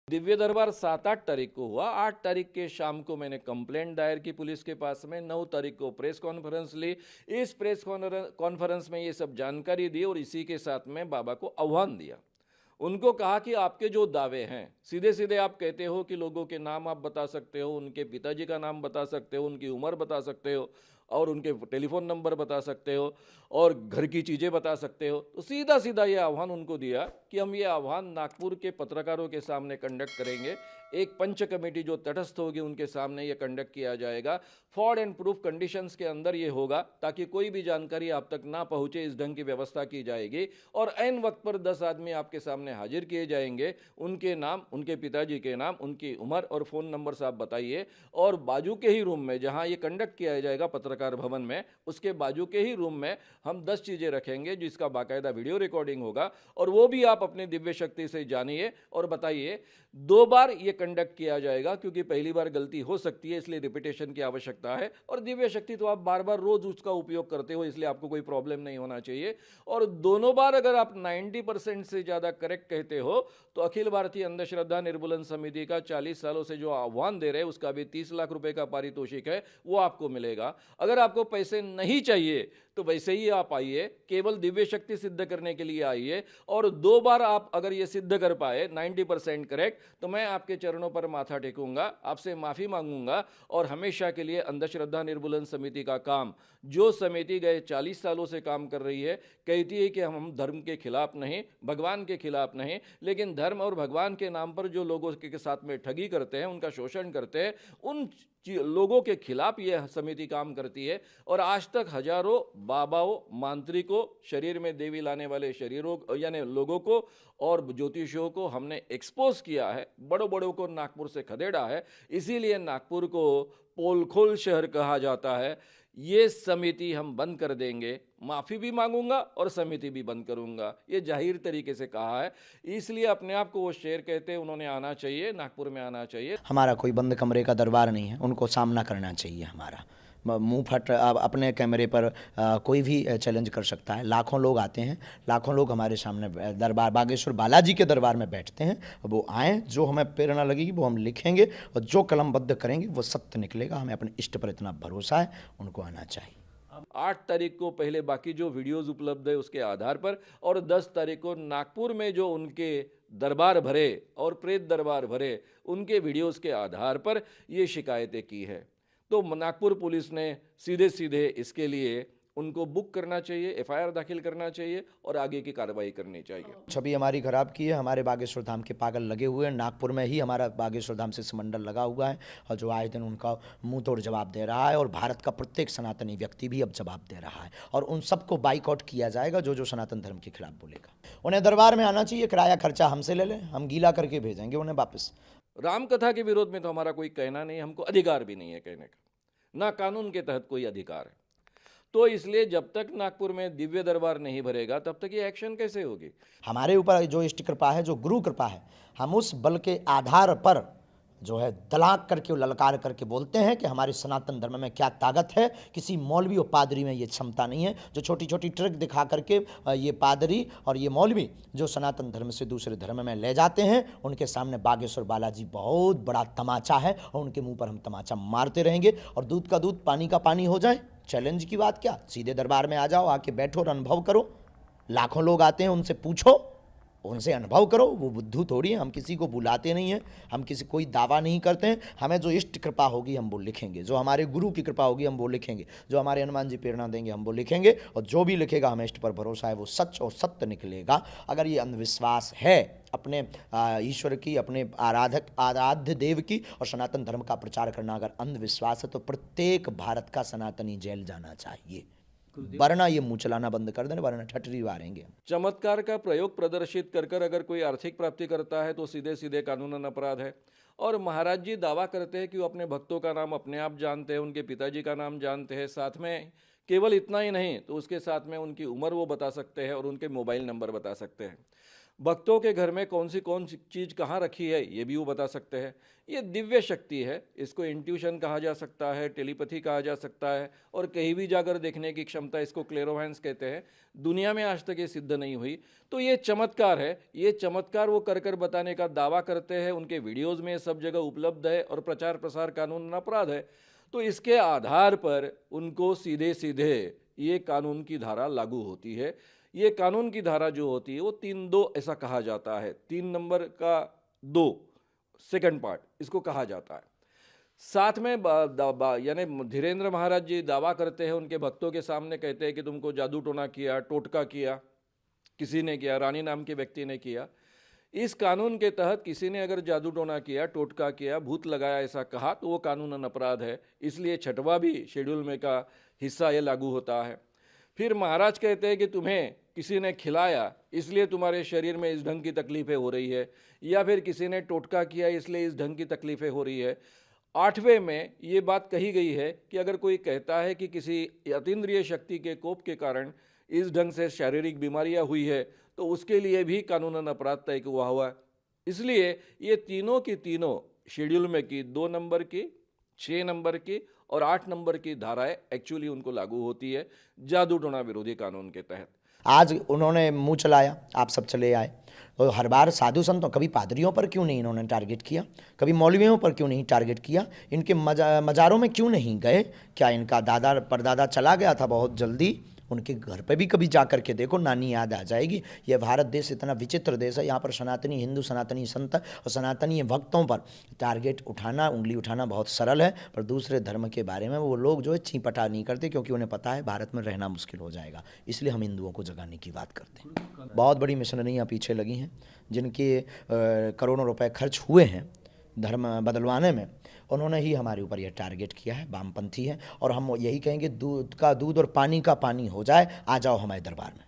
दिव्य दरबार 7-8 तारीख को हुआ। 8 तारीख के शाम को मैंने कंप्लेंट दायर की पुलिस के पास में। 9 तारीख को प्रेस कॉन्फ्रेंस ली। इस प्रेस कॉन्फ्रेंस में ये सब जानकारी दी और इसी के साथ में बाबा को आह्वान दिया। उनको कहा कि आपके जो दावे हैं, सीधे सीधे आप कहते हो कि लोगों के नाम आप बता सकते हो, उनके पिताजी का नाम बता सकते हो, उनकी उम्र बता सकते हो और उनके टेलीफोन नंबर बता सकते हो और घर की चीज़ें बता सकते हो। तो सीधा सीधा ये आह्वान उनको दिया कि हम ये आह्वान नागपुर के पत्रकारों के सामने कंडक्ट करेंगे। एक पंच कमेटी जो तटस्थ होगी उनके सामने ये कंडक्ट किया जाएगा। फॉर्ड एंड प्रूफ कंडीशंस के अंदर ये होगा ताकि कोई भी जानकारी आप तक ना पहुंचे, इस ढंग की व्यवस्था की जाएगी। और ऐन वक्त पर 10 आदमी आपके सामने हाजिर किए जाएंगे। उनके नाम, उनके पिताजी के नाम, उनकी उम्र और फ़ोन नंबर आप बताइए। और बाजू के ही रूम में जहां ये कंडक्ट किया जाएगा पत्रकार भवन में, उसके बाजू के ही रूम में हम 10 चीज़ें रखेंगे जिसका बाकायदा वीडियो रिकॉर्डिंग होगा और वो भी आप अपने दिव्य शक्ति से जानिए और बताइए। 2 बार ये कंडक्ट किया जाएगा क्योंकि पहली बार गलती हो सकती है, इसलिए रिपीटेशन की आवश्यकता है। और दिव्य शक्ति तो आप बार बार रोज उसका उपयोग करते हो, इसलिए आपको कोई प्रॉब्लम नहीं होना चाहिए। और दोनों बार अगर आप 90% से ज़्यादा करेक्ट कहते हो तो अखिल भारतीय अंधश्रद्धा निर्मूलन समिति का 40 सालों से जो आह्वान दे रहे हैं उसका भी 30 लाख रुपए का पारितोषिक है, वो आपको मिलेगा। अगर आपको पैसे नहीं चाहिए तो वैसे ही आप आइए, केवल दिव्य शक्ति सिद्ध करने के लिए आइए। और 2 बार आप अगर ये सिद्ध कर पाए 90% करेक्ट, तो मैं आपके चरणों पर माथा टेकूंगा, आपसे माफ़ी मांगूंगा और हमेशा के लिए अंधश्रद्धा निर्मूलन समिति का काम, जो समिति गए 40 सालों से काम कर रही है, कहती है कि हम धर्म के खिलाफ नहीं, भगवान के खिलाफ नहीं, लेकिन धर्म और भगवान के नाम पर जो लोगों के साथ में ठगी करते हैं, उनका शोषण करते हैं, उन लोगों के खिलाफ यह समिति काम करती है। और आज तक हजारों बाबाओं, मांत्रिकों, शरीर में देवी लाने वाले शरीरों यानी लोगों को और ज्योतिषियों को हमने एक्सपोज किया है, बड़ों बड़ों को नागपुर से खदेड़ा है। इसीलिए नागपुर को पोलखोल शहर कहा जाता है। ये समिति हम बंद कर देंगे, माफ़ी भी मांगूंगा और समिति भी बंद करूंगा, ये जाहिर तरीके से कहा है। इसलिए अपने आप को वो शेर कहते हैं, उन्होंने आना चाहिए, नागपुर में आना चाहिए। हमारा कोई बंद कमरे का दरबार नहीं है, उनको सामना करना चाहिए। हमारा मुंह फट अपने कैमरे पर कोई भी चैलेंज कर सकता है। लाखों लोग आते हैं, लाखों लोग हमारे सामने दरबार बागेश्वर बालाजी के दरबार में बैठते हैं। वो आएँ, जो हमें प्रेरणा लगेगी वो हम लिखेंगे और जो कलमबद्ध करेंगे वो सत्य निकलेगा। हमें अपने इष्ट पर इतना भरोसा है, उनको आना चाहिए। 8 तारीख को पहले बाकी जो वीडियोस उपलब्ध है उसके आधार पर, और 10 तारीख को नागपुर में जो उनके दरबार भरे और प्रेत दरबार भरे, उनके वीडियोस के आधार पर ये शिकायतें की है। तो नागपुर पुलिस ने सीधे सीधे इसके लिए उनको बुक करना चाहिए, एफआईआर दाखिल करना चाहिए और आगे की कार्रवाई करनी चाहिए। छवि हमारी खराब की है। हमारे बागेश्वर धाम के पागल लगे हुए हैं। नागपुर में ही हमारा बागेश्वर धाम से समंडल लगा हुआ है और जो आए दिन उनका मुंह तोड़ जवाब दे रहा है। और भारत का प्रत्येक सनातनी व्यक्ति भी अब जवाब दे रहा है और उन सबको बाइकआउट किया जाएगा जो जो सनातन धर्म के खिलाफ बोलेगा। उन्हें दरबार में आना चाहिए, किराया खर्चा हमसे ले लें, हम गीला करके भेजेंगे उन्हें वापस। राम कथा के विरोध में तो हमारा कोई कहना नहीं, हमको अधिकार भी नहीं है कहने का, ना कानून के तहत कोई अधिकार है। तो इसलिए जब तक नागपुर में दिव्य दरबार नहीं भरेगा तब तक ये एक्शन कैसे होगी। हमारे ऊपर जो इष्ट कृपा है, जो गुरु कृपा है, हम उस बल के आधार पर जो है दलाक करके ललकार करके बोलते हैं कि हमारे सनातन धर्म में क्या ताकत है। किसी मौलवी और पादरी में ये क्षमता नहीं है। जो छोटी छोटी ट्रिक दिखा करके ये पादरी और ये मौलवी जो सनातन धर्म से दूसरे धर्म में ले जाते हैं, उनके सामने बागेश्वर बालाजी बहुत बड़ा तमाचा है और उनके मुंह पर हम तमाचा मारते रहेंगे। और दूध का दूध पानी का पानी हो जाए, चैलेंज की बात क्या, सीधे दरबार में आ जाओ, आके बैठो और अनुभव करो। लाखों लोग आते हैं, उनसे पूछो, उनसे अनुभव करो। वो बुद्धू थोड़ी है, हम किसी को बुलाते नहीं हैं, हम किसी कोई दावा नहीं करते हैं। हमें जो इष्ट कृपा होगी हम वो लिखेंगे, जो हमारे गुरु की कृपा होगी हम वो लिखेंगे, जो हमारे हनुमान जी प्रेरणा देंगे हम वो लिखेंगे। और जो भी लिखेगा हमें इष्ट पर भरोसा है वो सच और सत्य निकलेगा। अगर ये अंधविश्वास है अपने ईश्वर की, अपने आराध्य देव की और सनातन धर्म का प्रचार करना अगर अंधविश्वास है तो प्रत्येक भारत का सनातनी जेल जाना चाहिए, वरना ये मुंह चलाना बंद कर देना, वरना ठटरी मारेंगे। चमत्कार का प्रयोग प्रदर्शित कर कर अगर कोई आर्थिक प्राप्ति करता है तो सीधे सीधे कानूनन अपराध है। और महाराज जी दावा करते हैं कि वो अपने भक्तों का नाम अपने आप जानते हैं, उनके पिताजी का नाम जानते हैं, साथ में केवल इतना ही नहीं तो उसके साथ में उनकी उम्र वो बता सकते हैं और उनके मोबाइल नंबर बता सकते हैं। भक्तों के घर में कौन सी चीज़ कहाँ रखी है ये भी वो बता सकते हैं। ये दिव्य शक्ति है, इसको इंट्यूशन कहा जा सकता है, टेलीपैथी कहा जा सकता है, और कहीं भी जाकर देखने की क्षमता, इसको क्लेरोवैंस कहते हैं। दुनिया में आज तक ये सिद्ध नहीं हुई। तो ये चमत्कार है, ये चमत्कार वो कर बताने का दावा करते हैं। उनके वीडियोज़ में सब जगह उपलब्ध है और प्रचार प्रसार कानून अपराध है। तो इसके आधार पर उनको सीधे सीधे ये कानून की धारा लागू होती है। ये कानून की धारा जो होती है वो 3(2) ऐसा कहा जाता है। 3 नंबर का 2 सेकंड पार्ट इसको कहा जाता है। साथ में यानी धीरेन्द्र महाराज जी दावा करते हैं, उनके भक्तों के सामने कहते हैं कि तुमको जादू टोना किया, टोटका किया, किसी ने किया, रानी नाम के व्यक्ति ने किया। इस कानून के तहत किसी ने अगर जादू टोना किया, टोटका किया, भूत लगाया ऐसा कहा तो वो कानूनन अपराध है। इसलिए 6वां भी शेड्यूल में का हिस्सा ये लागू होता है। फिर महाराज कहते हैं कि तुम्हें किसी ने खिलाया इसलिए तुम्हारे शरीर में इस ढंग की तकलीफें हो रही है, या फिर किसी ने टोटका किया इसलिए इस ढंग की तकलीफें हो रही है। 8वें में ये बात कही गई है कि अगर कोई कहता है कि किसी अतीन्द्रिय शक्ति के कोप के कारण इस ढंग से शारीरिक बीमारियां हुई है तो उसके लिए भी कानूनन अपराध तय हुआ है। इसलिए ये तीनों की तीनों शेड्यूल में की 2 नंबर की, 6 नंबर की और 8 नंबर की धाराएं एक्चुअली उनको लागू होती है जादू टोना विरोधी कानून के तहत। आज उन्होंने मुंह चलाया, आप सब चले आए। तो हर बार साधु संतों, कभी पादरियों पर क्यों नहीं इन्होंने टारगेट किया, कभी मौलवियों पर क्यों नहीं टारगेट किया, इनके मज़ारों में क्यों नहीं गए? क्या इनका दादा परदादा चला गया था बहुत जल्दी? उनके घर पे भी कभी जा कर के देखो, नानी याद आ जाएगी। यह भारत देश इतना विचित्र देश है, यहाँ पर सनातनी हिंदू, सनातनी संत और सनातनी भक्तों पर टारगेट उठाना, उंगली उठाना बहुत सरल है, पर दूसरे धर्म के बारे में वो लोग जो है चीपटा नहीं करते, क्योंकि उन्हें पता है भारत में रहना मुश्किल हो जाएगा। इसलिए हम हिंदुओं को जगाने की बात करते हैं। बहुत बड़ी मिशनरियाँ पीछे लगी हैं, जिनके करोड़ों रुपए खर्च हुए हैं धर्म बदलवाने में। उन्होंने ही हमारे ऊपर यह टारगेट किया है, वामपंथी है। और हम यही कहेंगे, दूध का दूध और पानी का पानी हो जाए, आ जाओ हमारे दरबार में।